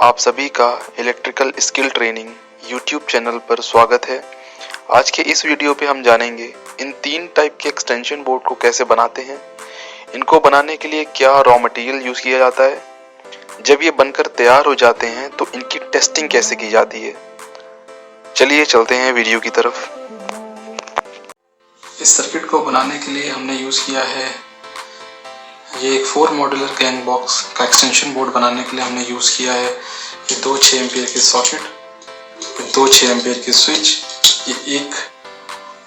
आप सभी का electrical skill training YouTube channel पर स्वागत है। आज के इस वीडियो पे हम जानेंगे इन 3 टाइप के एक्सटेंशन बोर्ड को कैसे बनाते हैं, इनको बनाने के लिए क्या रॉ मटेरियल यूज़ किया जाता है, जब ये बनकर तैयार हो जाते हैं तो इनकी टेस्टिंग कैसे की जाती है। चलिए चलते हैं वीडियो की तरफ। इस सर्किट को बनाने के लिए हमने यूज़ किया है ये एक 4 मॉड्यूलर गैंग बॉक्स का एक्सटेंशन बोर्ड बनाने के लिए हमने यूज़ किया है ये 2 6 एम्पियर के सॉकेट, ये 2 6 एम्पियर के स्विच, ये एक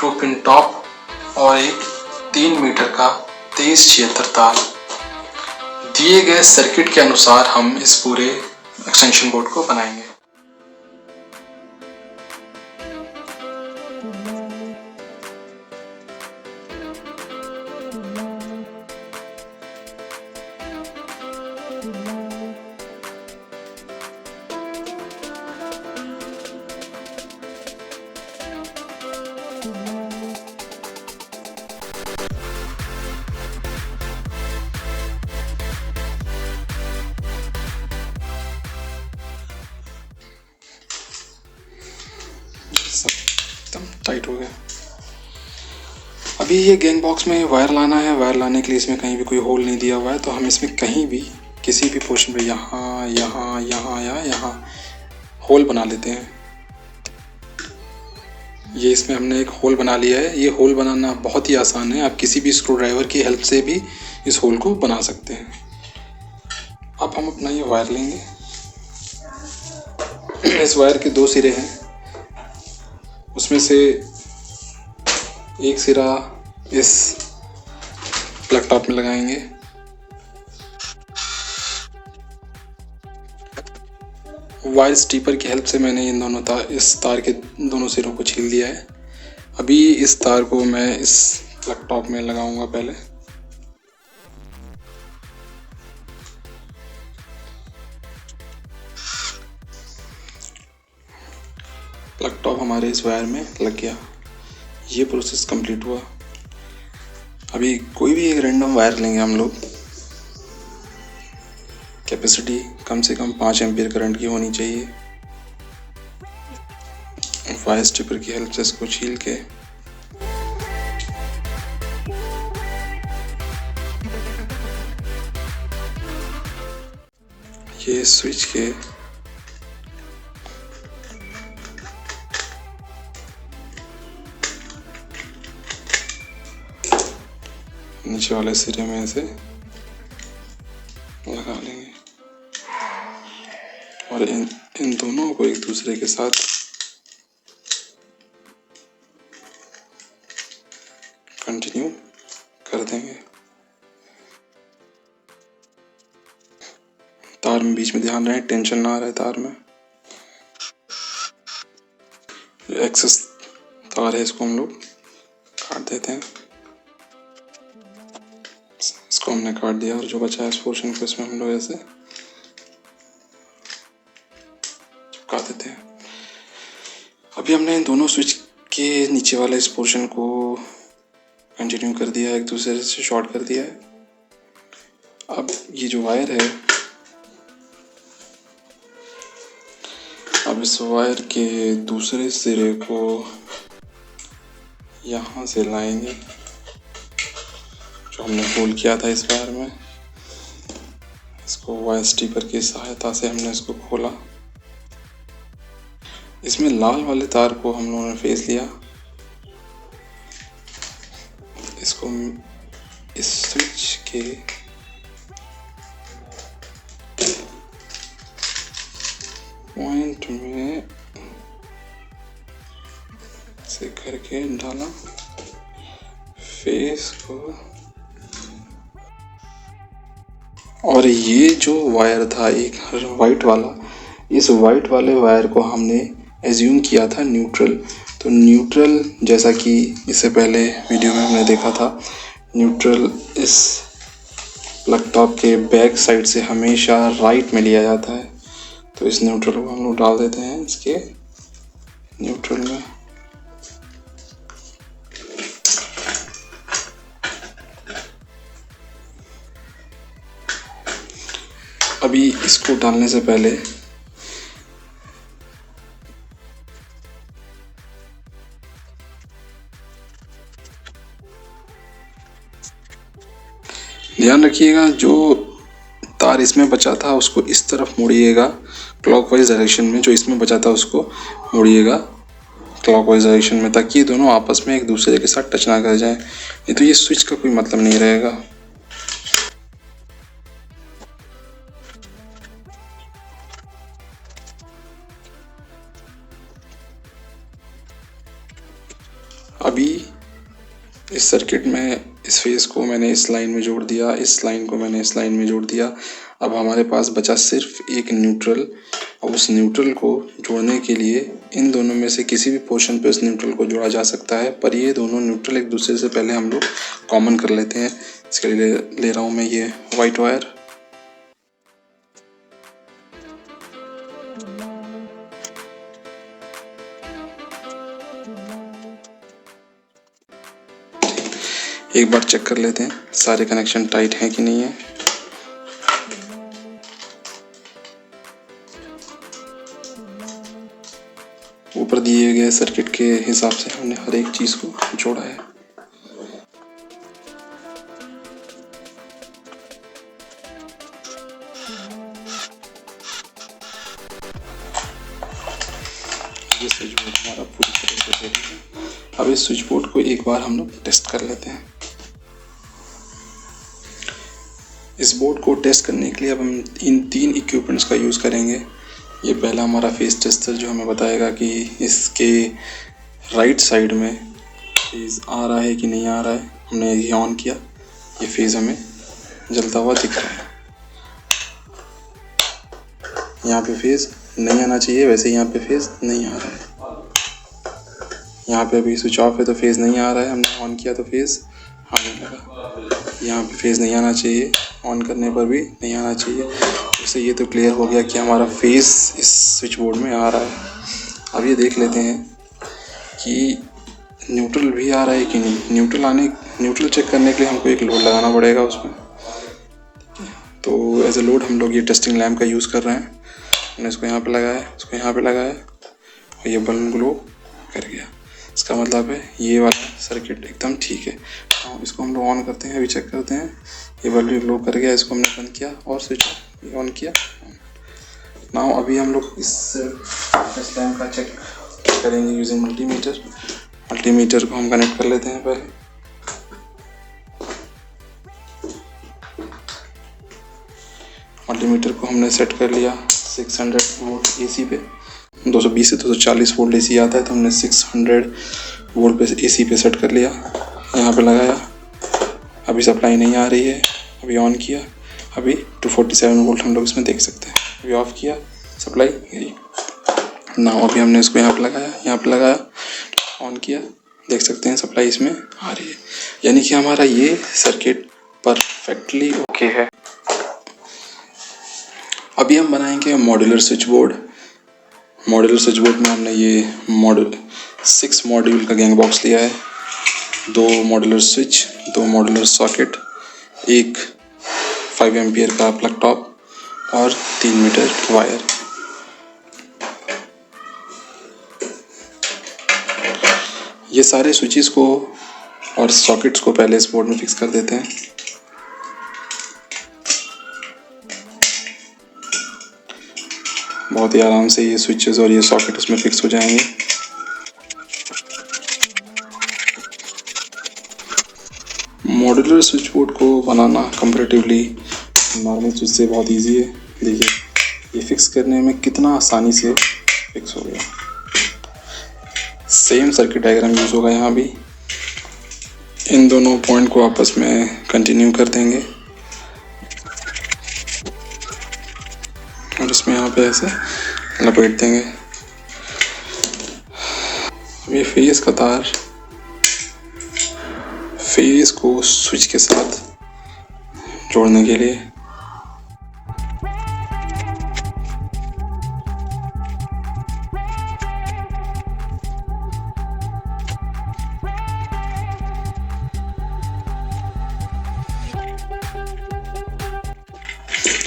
2 पिन टॉप और एक 3 मीटर का 2376 तार। दिए गए सर्किट के अनुसार हम इस पूरे एक्सटेंशन बोर्ड को बनाएंगे। एकदम टाइट हो गया। अभी ये गैंग बॉक्स में वायर लाना है। वायर लाने के लिए इसमें कहीं भी कोई होल नहीं दिया हुआ है, तो हम इसमें कहीं भी किसी भी पोर्शन पे यहाँ यहाँ यहाँ या यहाँ होल बना लेते हैं। ये इसमें हमने एक होल बना लिया है। ये होल बनाना बहुत ही आसान है, आप किसी भी स्क्रू ड्राइवर की हेल्प से भी इस होल को बना सकते हैं। अब हम अपना ये वायर लेंगे। इस वायर के 2 सिरे हैं, उसमें से एक सिरा इस प्लग टॉप में लगाएंगे। वायर स्टीपर की हेल्प से मैंने इन दोनों इस तार के दोनों सिरों को छील दिया है। अभी इस तार को मैं इस प्लग टॉप में लगाऊंगा। पहले प्लग टॉप हमारे इस वायर में लग गया। ये प्रोसेस कंप्लीट हुआ। अभी कोई भी एक रैंडम वायर लेंगे हम लोग। कैपेसिटी कम से कम 5 एम्पीयर करंट की होनी चाहिए। वायर स्टिपर की हेल्प से इसको छील के ये स्विच के नीचे वाले सिरे में से लगा लेंगे और इन दोनों को एक दूसरे के साथ कंटिन्यू कर देंगे। तार में बीच में ध्यान रहे, टेंशन ना रहे तार में। एक्सेस तार है, इसको हम लोग काट देते हैं। इसको हमने काट दिया और जो बचा है इस पोर्शन को इसमें हम लोग ऐसे चिपका देते हैं। अभी हमने इन दोनों स्विच के नीचे वाले इस पोर्शन को कंटिन्यू कर दिया, एक दूसरे से शॉर्ट कर दिया है। अब ये जो वायर है, अब इस वायर के दूसरे सिरे को यहाँ से लाएंगे, जो हमने होल किया था इस वायर में। इसको वायर स्टिपर की सहायता से हमने इसको खोला। इसमें लाल वाले तार को हम लोगों ने फेस लिया। इसको इस स्विच के पॉइंट में से करके डाला, फेस को। और ये जो वायर था एक वाइट वाला, इस वाइट वाले वायर को हमने एज्यूम किया था न्यूट्रल। तो न्यूट्रल, जैसा कि इससे पहले वीडियो में हमने देखा था, न्यूट्रल इस प्लग टॉप के बैक साइड से हमेशा राइट में लिया जाता है। तो इस न्यूट्रल को हम लोग डाल देते हैं इसके न्यूट्रल में। अभी इसको डालने से पहले ध्यान रखिएगा जो तार इसमें बचा था उसको इस तरफ मोड़िएगा क्लॉकवाइज डायरेक्शन में, जो इसमें बचा था उसको मोड़िएगा क्लॉकवाइज डायरेक्शन में, ताकि ये दोनों आपस में एक दूसरे के साथ टच ना कर जाए, नहीं तो ये स्विच का कोई मतलब नहीं रहेगा। अभी इस सर्किट में इस फेस को मैंने इस लाइन में जोड़ दिया, इस लाइन को मैंने इस लाइन में जोड़ दिया। अब हमारे पास बचा सिर्फ एक न्यूट्रल, और उस न्यूट्रल को जोड़ने के लिए इन दोनों में से किसी भी पोर्शन पे उस न्यूट्रल को जोड़ा जा सकता है, पर ये दोनों न्यूट्रल एक दूसरे से पहले हम लोग कॉमन कर लेते हैं। इसके लिए ले रहा हूँ मैं ये वाइट वायर। एक बार चेक कर लेते हैं सारे कनेक्शन टाइट हैं कि नहीं है। ऊपर दिए गए सर्किट के हिसाब से हमने हर एक चीज को जोड़ा है। ये स्विच बोर्ड हमारा पूरी तरह से रेडी है। अब इस स्विच बोर्ड को एक बार हम लोग टेस्ट कर लेते हैं। इस बोर्ड को टेस्ट करने के लिए अब हम इन 3 इक्विपमेंट्स का यूज़ करेंगे। ये पहला हमारा फेज टेस्टर जो हमें बताएगा कि इसके राइट साइड में फेज आ रहा है कि नहीं आ रहा है। हमने ये ऑन किया, ये फेज हमें जलता हुआ दिख रहा है। यहाँ पे फेज नहीं आना चाहिए, वैसे यहाँ पे फेज नहीं आ रहा है। यहाँ पे अभी स्विच ऑफ है तो फेज नहीं आ रहा है, हमने ऑन किया तो फेज आने लगा। यहाँ पे फेज नहीं आना चाहिए, ऑन करने पर भी नहीं आना चाहिए। इससे ये तो क्लियर हो गया कि हमारा फेज इस स्विच बोर्ड में आ रहा है। अब ये देख लेते हैं कि न्यूट्रल भी आ रहा है कि नहीं। न्यूट्रल चेक करने के लिए हमको एक लोड लगाना पड़ेगा उसमें। तो एज ए लोड हम लोग ये टेस्टिंग लैम्प का यूज़ कर रहे हैं। हमने इसको यहाँ पे लगाया, इसको यहाँ पे लगाया और ये बल्ब ग्लो कर गया। इसका मतलब है ये वाला सर्किट एकदम ठीक है। इसको हम लोग ऑन करते हैं, अभी चेक करते हैं। ये बल्ब भी ग्लो कर गया, इसको हमने बंद किया और स्विच ऑन किया। नाउ अभी हम लोग इस लैम्प का चेक करेंगे यूजिंग मल्टीमीटर। मल्टीमीटर को हम कनेक्ट कर लेते हैं पहले। मल्टीमीटर को हमने सेट कर लिया 600 वोल्ट एसी पे। 220 से 240 वोल्ट एसी आता है, तो हमने 600 वोल्ट पे एसी पे सेट कर लिया। यहाँ पे लगाया, अभी सप्लाई नहीं आ रही है। अभी ऑन किया, अभी 247 वोल्ट हम लोग इसमें देख सकते हैं। अभी ऑफ किया, सप्लाई गई ना। अभी हमने इसको यहाँ पे लगाया, ऑन किया, देख सकते हैं सप्लाई इसमें आ रही है। यानी कि हमारा ये सर्किट परफेक्टली ओके है। अभी हम बनाएंगे modular switch board. Modular switch board में हमने ये 6 मॉड्यूल का गैंग बॉक्स लिया है। 2 मॉड्यूलर स्विच, 2 मॉड्यूलर सॉकेट, एक 5 एम्पियर का प्लग टॉप और 3 मीटर वायर। ये सारे स्विचेस को और सॉकेट्स को पहले इस बोर्ड में फिक्स कर देते हैं। बहुत ही आराम से ये स्विचेस और ये सॉकेट उसमें फिक्स हो जाएंगे। मॉड्यूलर स्विच बोर्ड को बनाना कंपैरेटिवली नॉर्मल स्विच से बहुत इजी है। देखिए ये फिक्स करने में कितना आसानी से फिक्स हो गया। सेम सर्किट डायग्राम यूज होगा यहाँ भी। इन दोनों पॉइंट को आपस में कंटिन्यू कर देंगे और इसमें यहाँ पे ऐसे लपेट देंगे। ये फेस का तार फेस को स्विच के साथ जोड़ने के लिए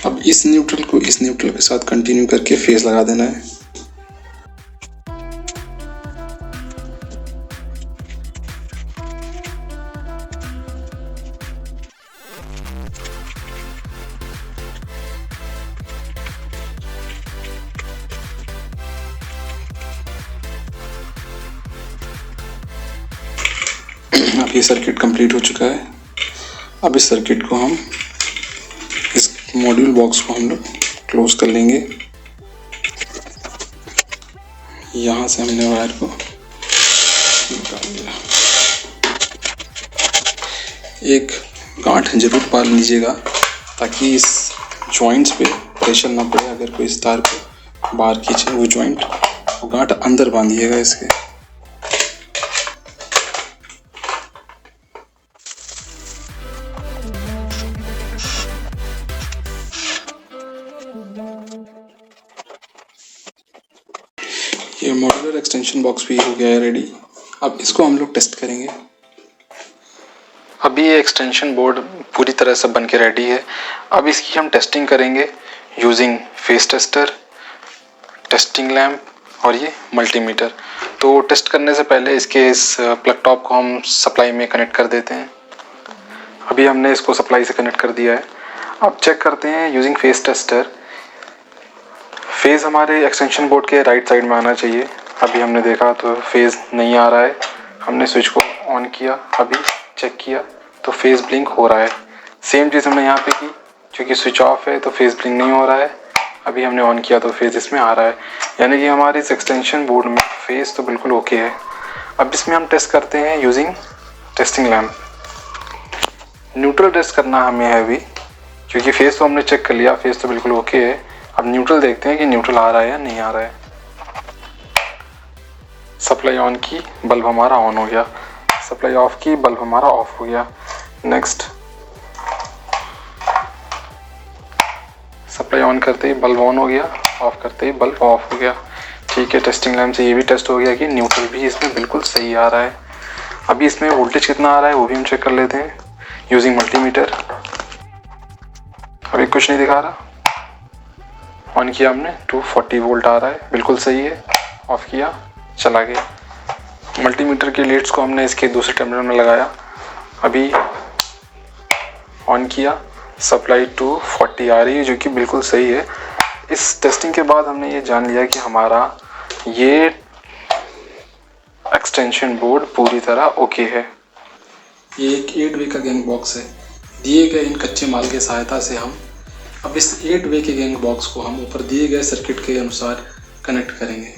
अब इस न्यूट्रल को इस न्यूट्रल के साथ कंटिन्यू करके फेस लगा देना है। अपना ये सर्किट कंप्लीट हो चुका है। अब इस सर्किट को हम, इस मॉड्यूल बॉक्स को हम लोग क्लोज कर लेंगे। यहाँ से हमने वायर को निकाल लिया। एक गांठ जरूर पाल लीजिएगा ताकि इस जॉइंट्स पे प्रेशर ना पड़े। अगर कोई इस तार को बाहर खींचे वो जॉइंट, वो गांठ अंदर बांधिएगा इसके। ये मॉड्यूलर एक्सटेंशन बॉक्स भी हो गया है रेडी। अब इसको हम लोग टेस्ट करेंगे। अभी ये एक्सटेंशन बोर्ड पूरी तरह से बन के रेडी है। अब इसकी हम टेस्टिंग करेंगे using face tester, testing lamp और ये मल्टीमीटर। तो टेस्ट करने से पहले इसके इस प्लग टॉप को हम सप्लाई में कनेक्ट कर देते हैं। अभी हमने इसको सप्लाई से कनेक्ट कर दिया है। अब चेक करते हैं यूजिंग फेस टेस्टर। फेज़ हमारे एक्सटेंशन बोर्ड के राइट साइड में आना चाहिए। अभी हमने देखा तो फेज़ नहीं आ रहा है। हमने स्विच को ऑन किया, अभी चेक किया तो फेज़ ब्लिंक हो रहा है। सेम चीज़ हमने यहाँ पे की, क्योंकि स्विच ऑफ है तो फेज़ ब्लिंक नहीं हो रहा है। अभी हमने ऑन किया तो फेज़ इसमें आ रहा है, यानी कि हमारे इस एक्सटेंशन बोर्ड में फेज़ तो बिल्कुल ओके है। अब इसमें हम टेस्ट करते हैं using testing lamp. Neutral test करना हमें है अभी, क्योंकि फेज़ तो हमने चेक कर लिया, फेज़ तो बिल्कुल ओके है। अब न्यूट्रल देखते हैं कि न्यूट्रल आ रहा है या नहीं आ रहा है। सप्लाई ऑन की, बल्ब हमारा ऑन हो गया। सप्लाई ऑफ की, बल्ब हमारा ऑफ हो गया। नेक्स्ट, सप्लाई ऑन करते ही बल्ब ऑन हो गया, ऑफ करते ही बल्ब ऑफ हो गया। ठीक है, टेस्टिंग लैम्प से ये भी टेस्ट हो गया कि न्यूट्रल भी इसमें बिल्कुल सही आ रहा है। अभी इसमें वोल्टेज कितना आ रहा है वो भी हम चेक कर लेते हैं यूजिंग मल्टीमीटर। अभी कुछ नहीं दिखा रहा। ऑन किया हमने, 240 वोल्ट आ रहा है, बिल्कुल सही है। ऑफ किया, चला गया। मल्टीमीटर के लीड्स को हमने इसके दूसरे टर्मिनल में लगाया। अभी ऑन किया, सप्लाई 240 आ रही है, जो कि बिल्कुल सही है। इस टेस्टिंग के बाद हमने ये जान लिया कि हमारा ये एक्सटेंशन बोर्ड पूरी तरह ओके है। ये एक 8 वे का गैंग बॉक्स है। दिए गए इन कच्चे माल की सहायता से हम अब इस 8 वे के गैंग बॉक्स को हम ऊपर दिए गए सर्किट के अनुसार कनेक्ट करेंगे।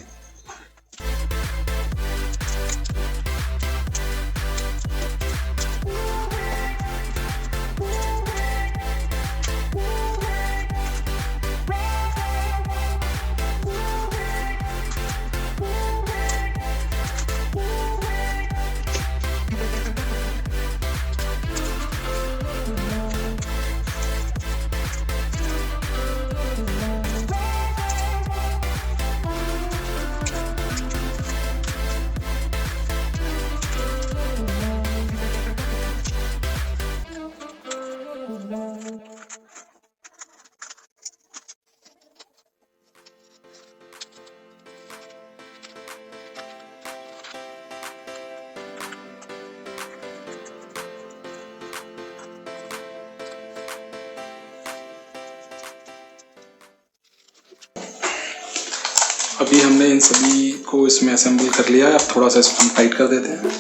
अभी हमने इन सभी को इसमें असेंबल कर लिया है। अब थोड़ा सा इसको हम टाइट कर देते हैं।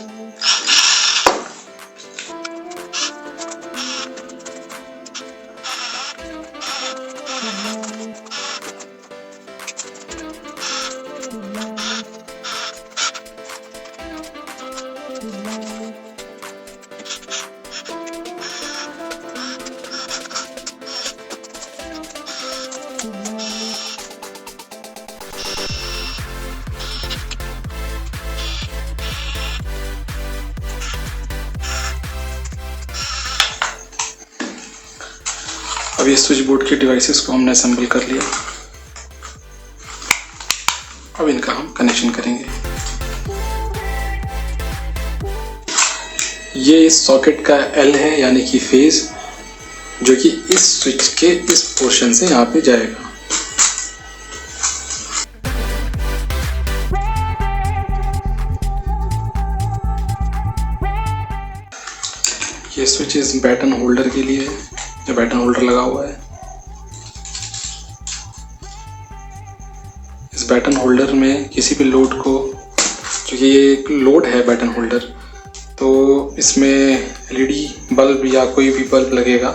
अब ये स्विच बोर्ड के डिवाइसेस को हमने असेंबल कर लिया। अब इनका हम कनेक्शन करेंगे। ये इस सॉकेट का L है, यानी कि फेज, जो कि इस स्विच के इस पोर्शन से यहाँ पे जाएगा। ये स्विच इस बैटन होल्डर के लिए है, जो बैटन होल्डर लगा हुआ है। इस बैटन होल्डर में किसी भी लोड को, क्योंकि ये एक लोड है बैटन होल्डर, तो इसमें एलईडी बल्ब या कोई भी बल्ब लगेगा,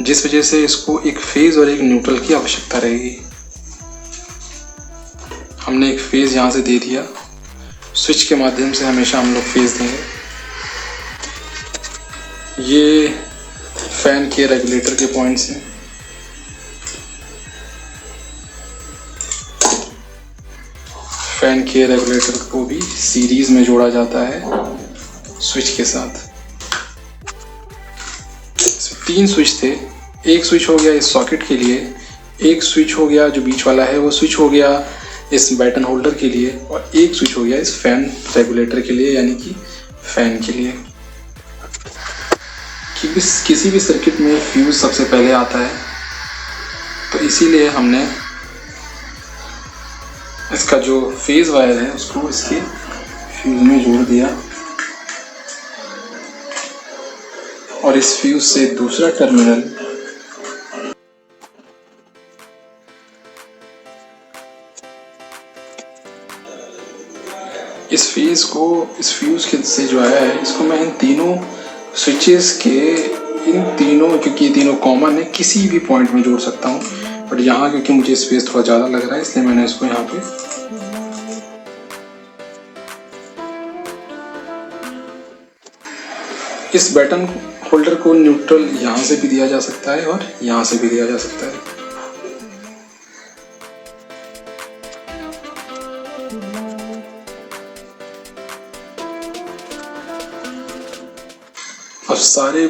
जिस वजह से इसको एक फेज़ और एक न्यूट्रल की आवश्यकता रहेगी। हमने एक फेज़ यहाँ से दे दिया, स्विच के माध्यम से हमेशा हम लोग फेज़ देंगे। ये फैन के रेगुलेटर के पॉइंट्स हैं। फैन के रेगुलेटर को भी सीरीज में जोड़ा जाता है स्विच के साथ। 3 स्विच थे, एक स्विच हो गया इस सॉकेट के लिए, एक स्विच हो गया जो बीच वाला है वो स्विच हो गया इस बैटन होल्डर के लिए, और एक स्विच हो गया इस फैन रेगुलेटर के लिए, यानी कि फैन के लिए। किसी भी सर्किट में फ्यूज सबसे पहले आता है, तो इसीलिए हमने इसका जो फेज वायर है उसको इसके फ्यूज में जोड़ दिया, और इस फ्यूज से दूसरा टर्मिनल इस फ्यूज के से जो आया है, इसको मैं इन तीनों स्विचेस के क्योंकि ये तीनों कॉमन है, किसी भी पॉइंट में जोड़ सकता हूँ, बट यहाँ क्योंकि मुझे स्पेस थोड़ा ज़्यादा लग रहा है इसलिए मैंने इसको यहाँ पे इस बटन होल्डर को न्यूट्रल यहाँ से भी दिया जा सकता है और यहाँ से भी दिया जा सकता है। अब सारे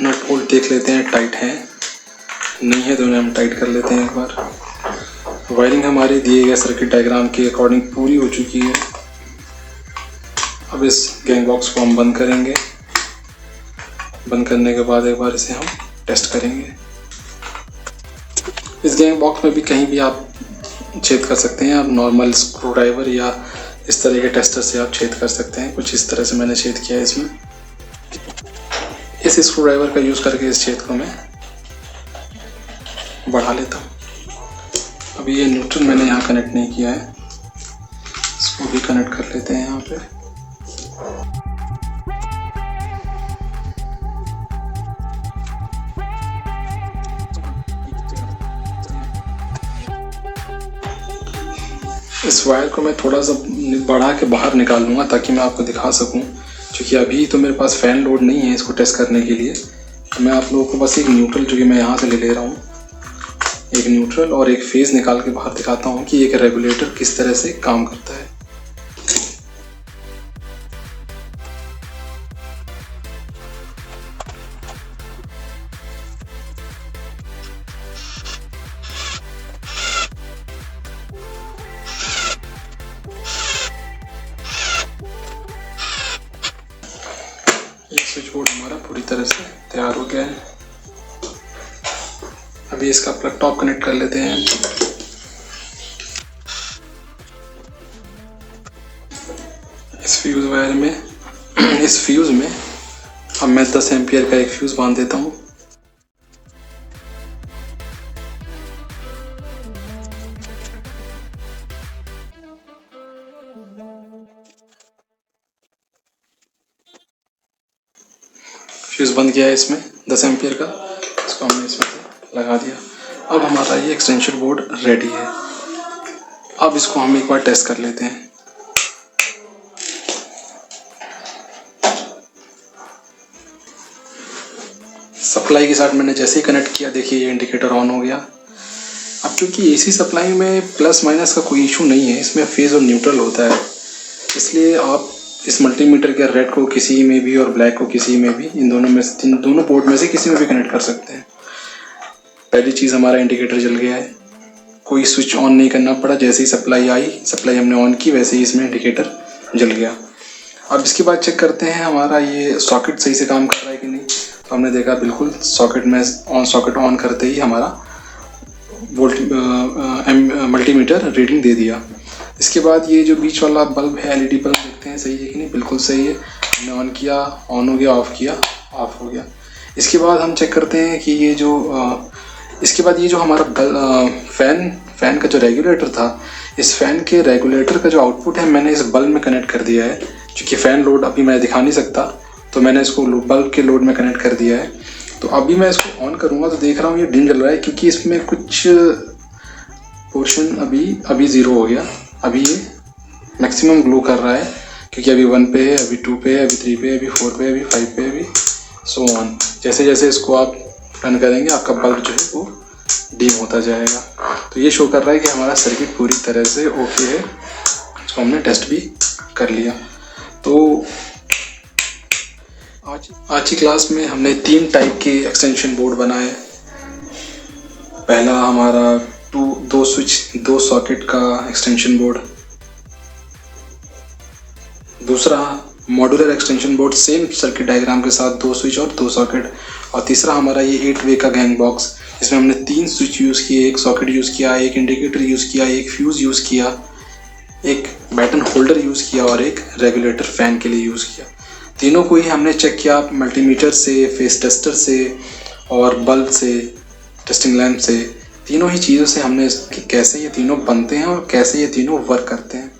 नट बोल्ट देख लेते हैं टाइट हैं नहीं है, तो हम टाइट कर लेते हैं एक बार। वायरिंग हमारे दिए गए सर्किट डायग्राम के अकॉर्डिंग पूरी हो चुकी है। अब इस गैंग बॉक्स को हम बंद करेंगे। बंद करने के बाद एक बार इसे हम टेस्ट करेंगे। इस गैंग बॉक्स में भी कहीं भी आप छेद कर सकते हैं। आप नॉर्मल स्क्रू ड्राइवर या इस तरह के टेस्टर से आप छेद कर सकते हैं। कुछ इस तरह से मैंने छेद किया है इसमें। इस स्क्रू ड्राइवर का यूज़ करके इस छेद को मैं बढ़ा लेता हूँ। अभी ये न्यूट्रल मैंने यहाँ कनेक्ट नहीं किया है, इसको भी कनेक्ट कर लेते हैं यहाँ पे। इस वायर को मैं थोड़ा सा बढ़ा के बाहर निकाल लूँगा ताकि मैं आपको दिखा सकूँ, क्योंकि अभी तो मेरे पास फ़ैन लोड नहीं है इसको टेस्ट करने के लिए। तो मैं आप लोगों को बस एक न्यूट्रल जो कि मैं यहाँ से ले रहा हूँ, एक न्यूट्रल और एक फेज़ निकाल के बाहर दिखाता हूँ कि एक रेगुलेटर किस तरह से काम करता है। स्विच बोर्ड हमारा पूरी तरह से तैयार हो गया है। अभी इसका प्लग टॉप कनेक्ट कर लेते हैं। इस फ्यूज वायर में इस फ्यूज में अब मैं 10 एम्पियर का एक फ्यूज बांध देता हूँ। फ्यूज बंद किया है इसमें 10 एम्पियर का, इसको हमने इसमें लगा दिया। अब हमारा ये एक्सटेंशन बोर्ड रेडी है। अब इसको हम एक बार टेस्ट कर लेते हैं। सप्लाई के साथ मैंने जैसे ही कनेक्ट किया, देखिए ये इंडिकेटर ऑन हो गया। अब क्योंकि एसी सप्लाई में प्लस माइनस का कोई इशू नहीं है, इसमें फेज़ और न्यूट्रल होता है, इसलिए आप इस मल्टीमीटर के रेड को किसी में भी और ब्लैक को किसी में भी, इन दोनों पोर्ट में से किसी में भी कनेक्ट कर सकते हैं। पहली चीज़, हमारा इंडिकेटर जल गया है, कोई स्विच ऑन नहीं करना पड़ा। जैसे ही सप्लाई हमने ऑन की, वैसे ही इसमें इंडिकेटर जल गया। अब इसके बाद चेक करते हैं हमारा ये सॉकेट सही से काम कर रहा है कि नहीं। तो हमने देखा बिल्कुल सॉकेट ऑन करते ही हमारा मल्टीमीटर रीडिंग दे दिया। इसके बाद ये जो बीच वाला बल्ब है, एलईडी बल्ब, देखते हैं सही है कि नहीं। बिल्कुल सही है। हमने ऑन किया, ऑन हो गया, ऑफ़ किया, ऑफ हो गया। इसके बाद हम चेक करते हैं कि ये जो हमारा फ़ैन का जो रेगुलेटर था, इस फ़ैन के रेगुलेटर का जो आउटपुट है मैंने इस बल्ब में कनेक्ट कर दिया है, क्योंकि फ़ैन लोड अभी मैं दिखा नहीं सकता, तो मैंने इसको बल्ब के लोड में कनेक्ट कर दिया है। तो अभी मैं इसको ऑन करूँगा तो देख रहा हूँ ये डिम जल रहा है, क्योंकि इसमें कुछ पोर्शन अभी 0 हो गया। अभी ये मैक्सिमम ग्लो कर रहा है, क्योंकि अभी 1 पे है, अभी 2 पे है, अभी 3 पे है, अभी 4 पे है, अभी 5 पे है, अभी सो ऑन। जैसे जैसे इसको आप रन करेंगे आपका बल्ब जो है वो डिम होता जाएगा। तो ये शो कर रहा है कि हमारा सर्किट पूरी तरह से ओके है। इसको हमने टेस्ट भी कर लिया। तो आज की क्लास में हमने 3 टाइप के एक्सटेंशन बोर्ड बनाए। पहला हमारा 2 स्विच 2 सॉकेट का एक्सटेंशन बोर्ड, दूसरा modular extension board same circuit diagram के साथ 2 स्विच और 2 सॉकेट, और तीसरा हमारा ये 8 वे का गैंग बॉक्स, इसमें हमने 3 स्विच यूज़ किए, 1 सॉकेट यूज़ किया, 1 इंडिकेटर यूज़ किया, 1 फ्यूज़ यूज़ किया, 1 बैटन होल्डर यूज़ किया और 1 रेगुलेटर फ़ैन के लिए यूज़ किया। तीनों को ही हमने चेक किया मल्टीमीटर से, फेस टेस्टर से और बल्ब से, टेस्टिंग लैंप से। तीनों ही चीज़ों से हमने कैसे ये तीनों बनते हैं और कैसे ये तीनों वर्क करते हैं।